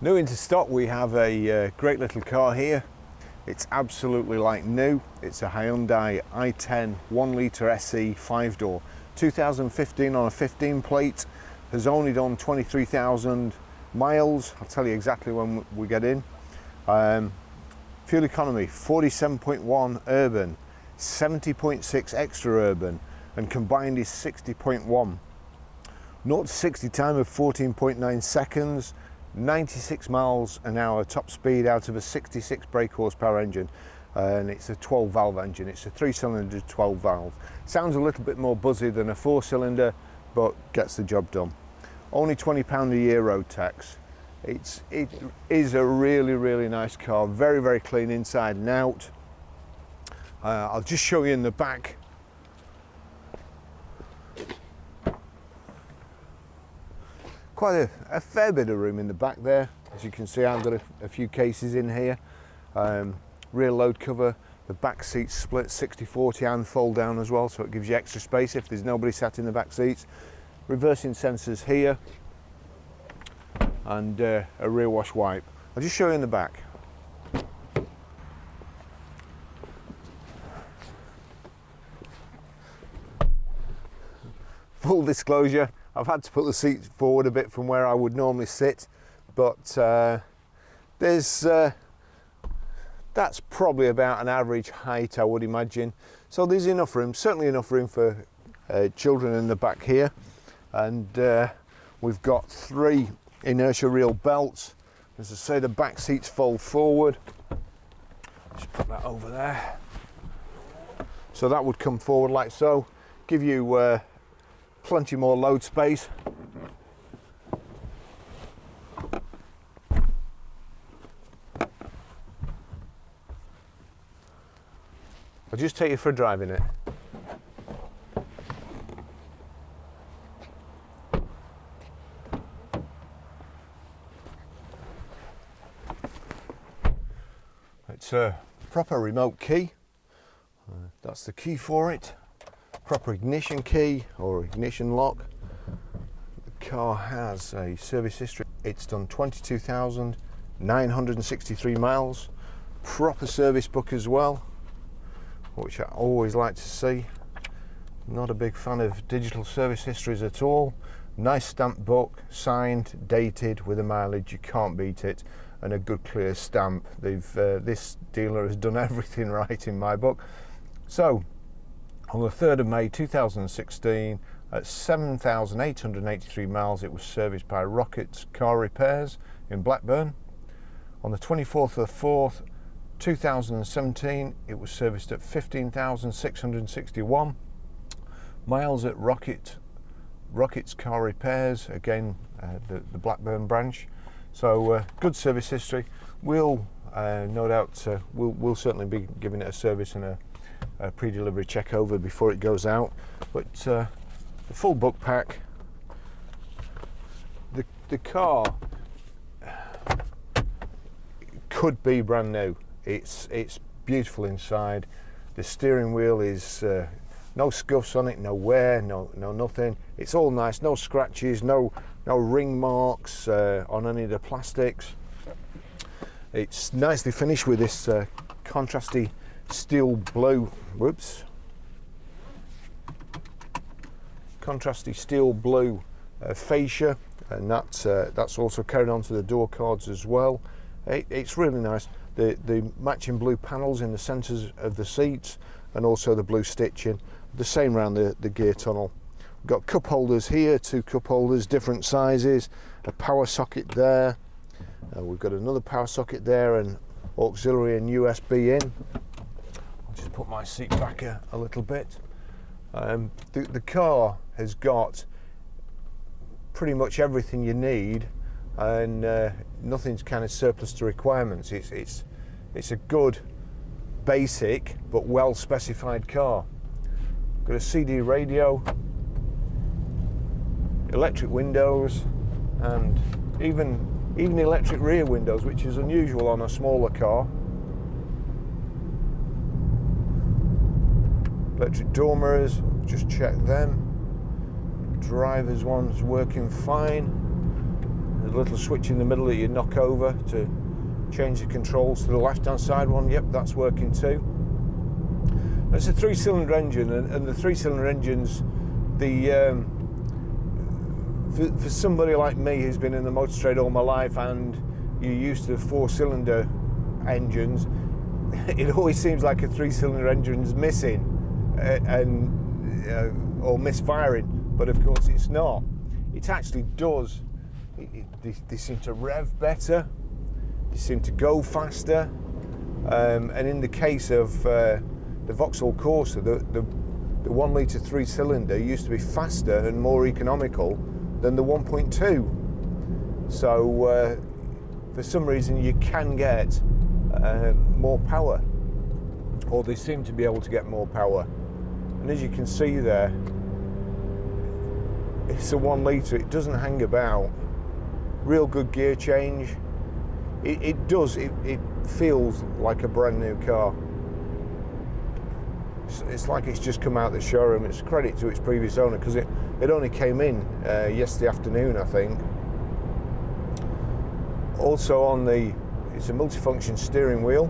New into stock, we have a great little car here. It's absolutely like new. It's a Hyundai i10 1 litre SE 5-door, 2015 on a 15 plate, has only done 23,000 miles. I'll tell you exactly when we get in. Fuel economy 47.1 urban, 70.6 extra urban, and combined is 60.1. 0 to 60 time of 14.9 seconds, 96 miles an hour top speed out of a 66 brake horsepower engine, and it's a 12 valve engine. It's a 3-cylinder 12 valve. Sounds a little bit more buzzy than a 4-cylinder, but gets the job done. Only £20 a year road tax. It is a really nice car, very clean inside and out. I'll just show you in the back. Quite a fair bit of room in the back there. As you can see, I've got a few cases in here. Rear load cover, the back seats split 60-40 and fold down as well, so it gives you extra space if there's nobody sat in the back seats. Reversing sensors here, and a rear wash wipe. I'll just show you in the back. Full disclosure, I've had to put the seat forward a bit from where I would normally sit, but that's probably about an average height, I would imagine. So there's enough room, certainly enough room for children in the back here. And we've got 3 inertia reel belts. As I say, the back seats fold forward. Just put that over there. So that would come forward like so, give you plenty more load space. I'll just take you for a drive in it. It's a proper remote key. That's the key for it. Proper ignition key or ignition lock. The car has a service history. It's done 22,963 miles. Proper service book as well, which I always like to see. Not a big fan of digital service histories at all. Nice stamp book, signed, dated, with a mileage, you can't beat it, and a good clear stamp. This dealer has done everything right in my book. So, on the 3rd of May 2016, at 7,883 miles, it was serviced by Rocket's Car Repairs in Blackburn. On the 24th of the 4th, 2017, it was serviced at 15,661 miles at Rocket's Car Repairs, again the Blackburn branch. So good service history. We'll no doubt we'll certainly be giving it a service and a pre-delivery check over before it goes out. But the full book pack. The car could be brand new. It's beautiful inside. The steering wheel is no scuffs on it, no wear, no nothing. It's all nice, no scratches, no ring marks on any of the plastics. It's nicely finished with this contrasty steel blue. Contrasty steel blue fascia, and that's also carried on to the door cards as well. It's really nice. The matching blue panels in the centres of the seats, and also the blue stitching, the same around the gear tunnel. We've got cup holders here, 2 cup holders, different sizes, a power socket there. We've got another power socket there, and auxiliary and USB in. I'll just put my seat back a little bit. The car has got pretty much everything you need, and nothing's kind of surplus to requirements. It's a good, basic but well specified car. Got a CD radio, electric windows, and even electric rear windows, which is unusual on a smaller car. Electric door mirrors, just check them. Driver's one's working fine. a little switch in the middle that you knock over to change the controls to the left-hand side one. Yep, that's working too. It's a 3-cylinder engine, and the 3-cylinder engines, for somebody like me who's been in the motor trade all my life and you're used to 4-cylinder engines, it always seems like a 3-cylinder engine's missing or misfiring, but of course it's not. It actually does. They seem to rev better, they seem to go faster, and in the case of the Vauxhall Corsa, the 1 litre 3-cylinder used to be faster and more economical than the 1.2. So for some reason you can get more power, or they seem to be able to get more power. And as you can see there, it's a 1 litre, it doesn't hang about. Real good gear change. It feels like a brand new car. It's like it's just come out of the showroom. It's a credit to its previous owner, because it only came in yesterday afternoon, I think. Also on it's a multifunction steering wheel,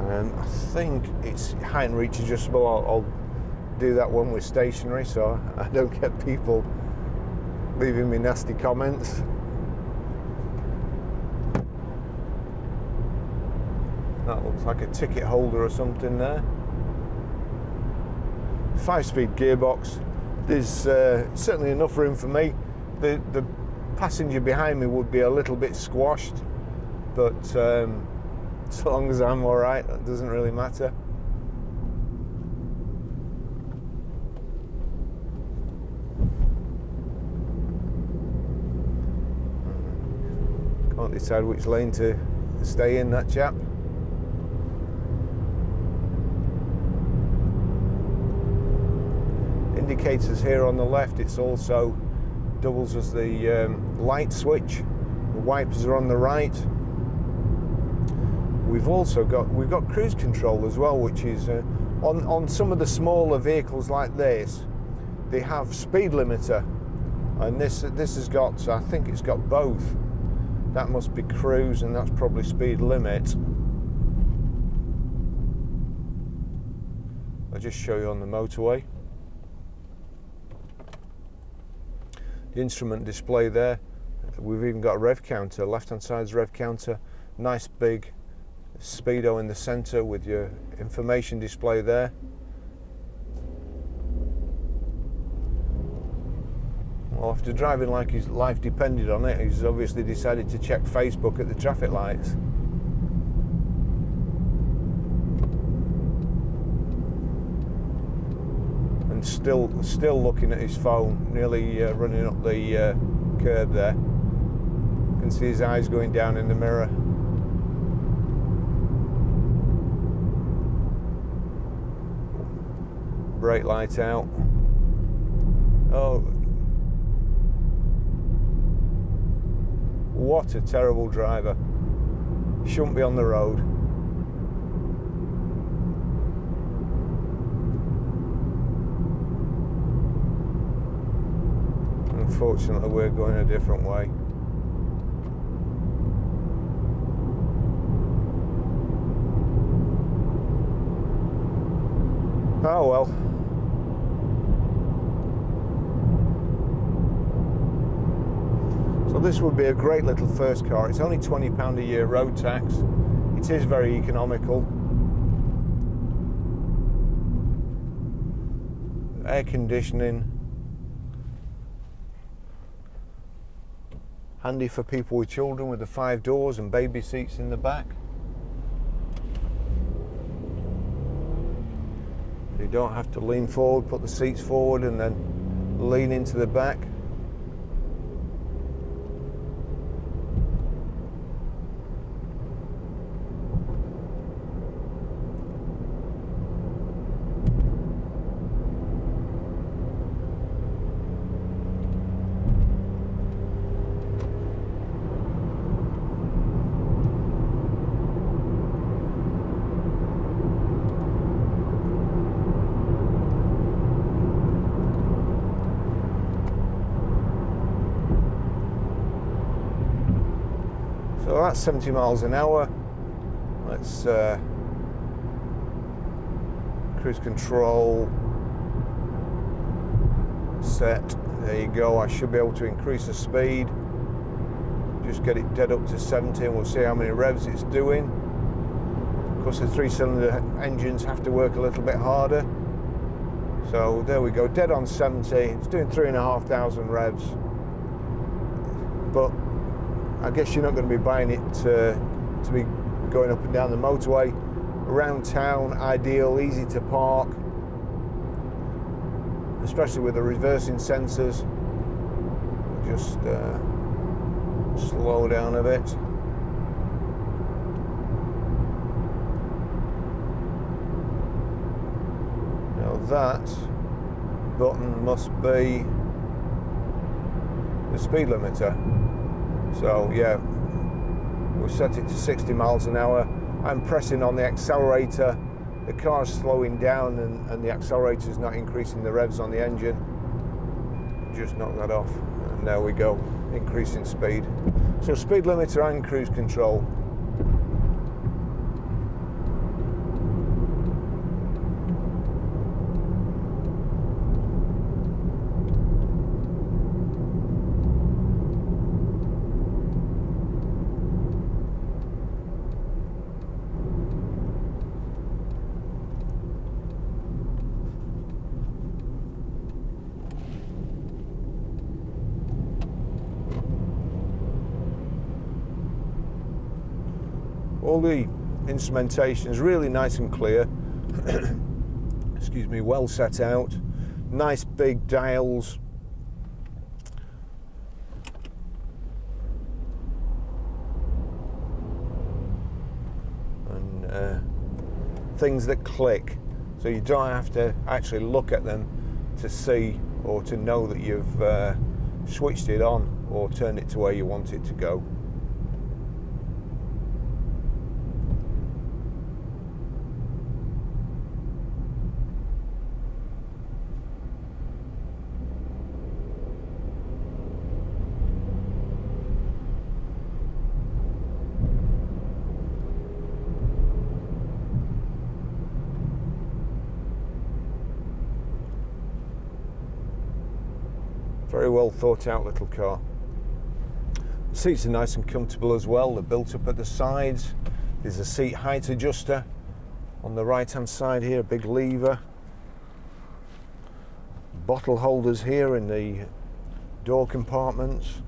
and I think it's height and reach adjustable. I'll do that one with stationary, so I don't get people leaving me nasty comments. That looks like a ticket holder or something there. 5-speed gearbox. There's certainly enough room for me. The passenger behind me would be a little bit squashed, but so long as I'm alright, that doesn't really matter. Can't decide which lane to stay in, that chap. Indicators here on the left. It's also doubles as the light switch. The wipers are on the right. We've got cruise control as well, which is on some of the smaller vehicles like this, they have speed limiter, and this has got, I think it's got both. That must be cruise, and that's probably speed limit. I'll just show you on the motorway. The instrument display there. We've even got a rev counter. Left-hand side's rev counter. Nice big speedo in the centre with your information display there. Well, after driving like his life depended on it, he's obviously decided to check Facebook at the traffic lights. And still looking at his phone, nearly running up the curb there. You can see his eyes going down in the mirror. Brake light out. Oh, what a terrible driver. Shouldn't be on the road. Unfortunately, we're going a different way. Oh well. So this would be a great little first car. It's only £20 a year road tax. It is very economical. Air conditioning. Handy for people with children with the 5 doors and baby seats in the back. You don't have to lean forward, put the seats forward and then lean into the back. So that's 70 miles an hour. Let's cruise control set. There you go. I should be able to increase the speed. Just get it dead up to 70 and we'll see how many revs it's doing. Of course, the 3-cylinder engines have to work a little bit harder. So there we go, dead on 70. It's doing 3,500 revs. But I guess you're not going to be buying it to be going up and down the motorway. Around town, ideal, easy to park, especially with the reversing sensors. Just slow down a bit. Now that button must be the speed limiter. So yeah, we'll set it to 60 miles an hour. I'm pressing on the accelerator. The car's slowing down and the accelerator is not increasing the revs on the engine. Just knock that off. And there we go, increasing speed. So speed limiter and cruise control. All the instrumentation is really nice and clear. Excuse me, well set out. Nice big dials. And things that click. So you don't have to actually look at them to see or to know that you've switched it on or turned it to where you want it to go. Very well thought out little car. The seats are nice and comfortable as well. They're built up at the sides. There's a seat height adjuster on the right hand side here, a big lever. Bottle holders here in the door compartments.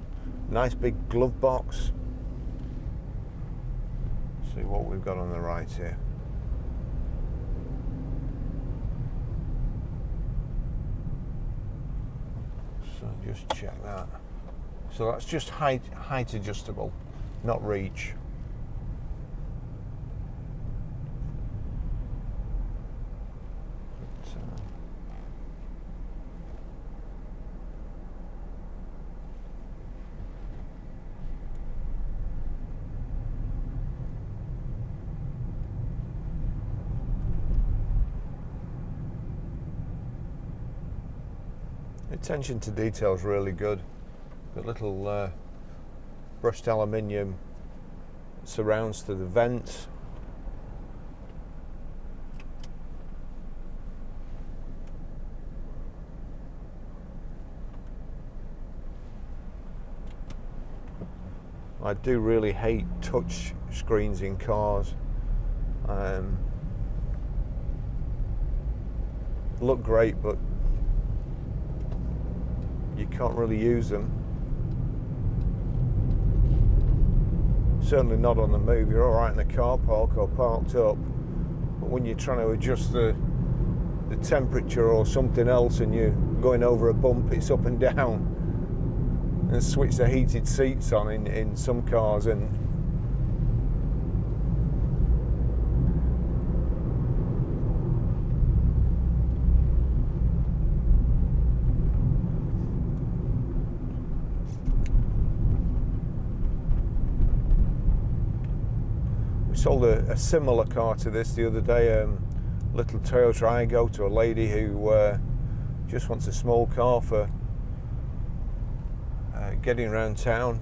Nice big glove box. See what we've got on the right here. So just check that. So that's just height adjustable, not reach. Attention to detail is really good. Got little brushed aluminium surrounds to the vents. I do really hate touch screens in cars. Look great, but you can't really use them. Certainly not on the move. You're all right in the car park or parked up, but when you're trying to adjust the temperature or something else and you're going over a bump, it's up and down. And switch the heated seats on in some cars, and we sold a similar car to this the other day, little Toyota Aygo, to a lady who just wants a small car for getting around town.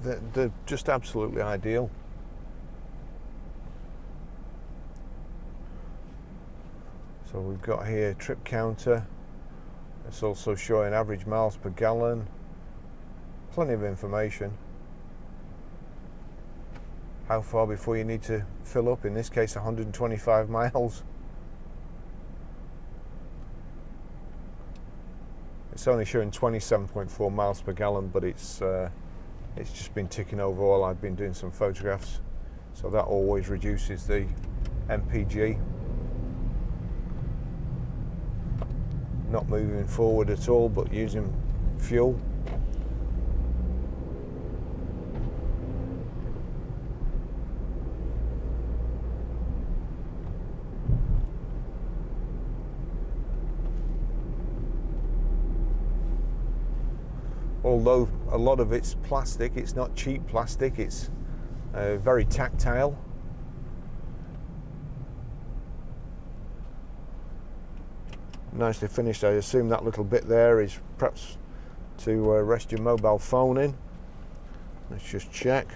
they're just absolutely ideal. So we've got here trip counter. It's also showing average miles per gallon. Plenty of information. How far before you need to fill up, in this case 125 miles. It's only showing 27.4 miles per gallon, but it's just been ticking over while I've been doing some photographs, so that always reduces the MPG. Not moving forward at all, but using fuel. Although a lot of it's plastic, it's not cheap plastic, it's very tactile. Nicely finished. I assume that little bit there is perhaps to rest your mobile phone in. Let's just check.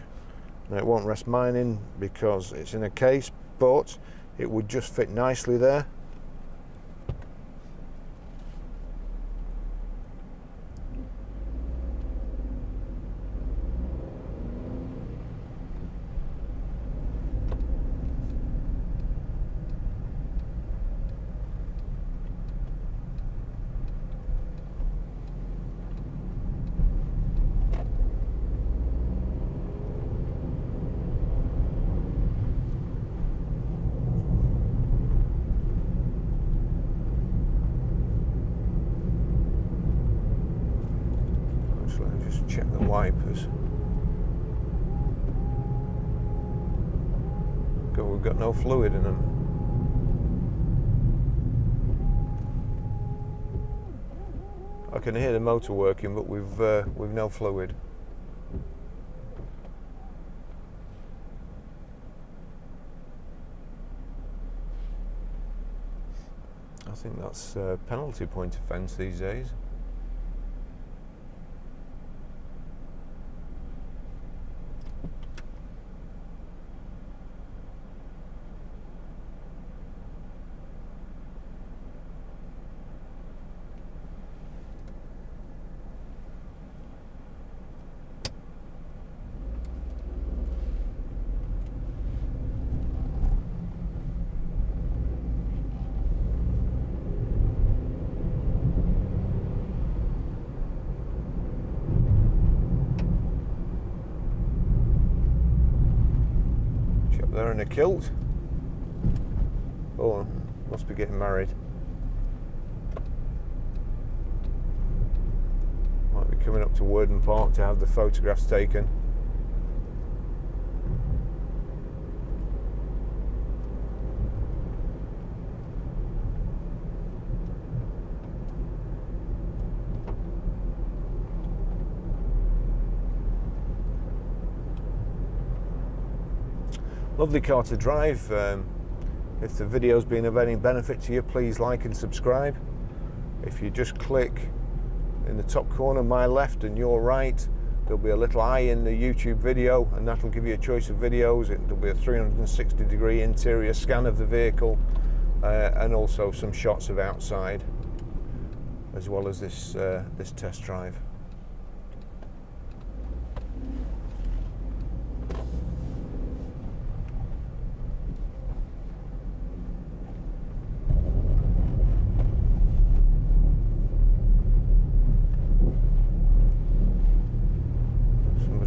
Now, it won't rest mine in because it's in a case, but it would just fit nicely there. Check the wipers. We've got no fluid in them. I can hear the motor working, but we've no fluid. I think that's a penalty point offence these days. They're in a kilt. Oh, must be getting married. Might be coming up to Worden Park to have the photographs taken. Lovely car to drive. If the video's been of any benefit to you, please like and subscribe. If you just click in the top corner, my left and your right, there'll be a little eye in the YouTube video, and that'll give you a choice of videos. There'll be a 360-degree interior scan of the vehicle, and also some shots of outside, as well as this test drive.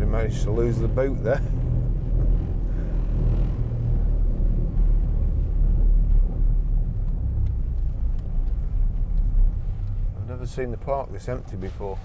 Managed to lose the boot there. I've never seen the park this empty before.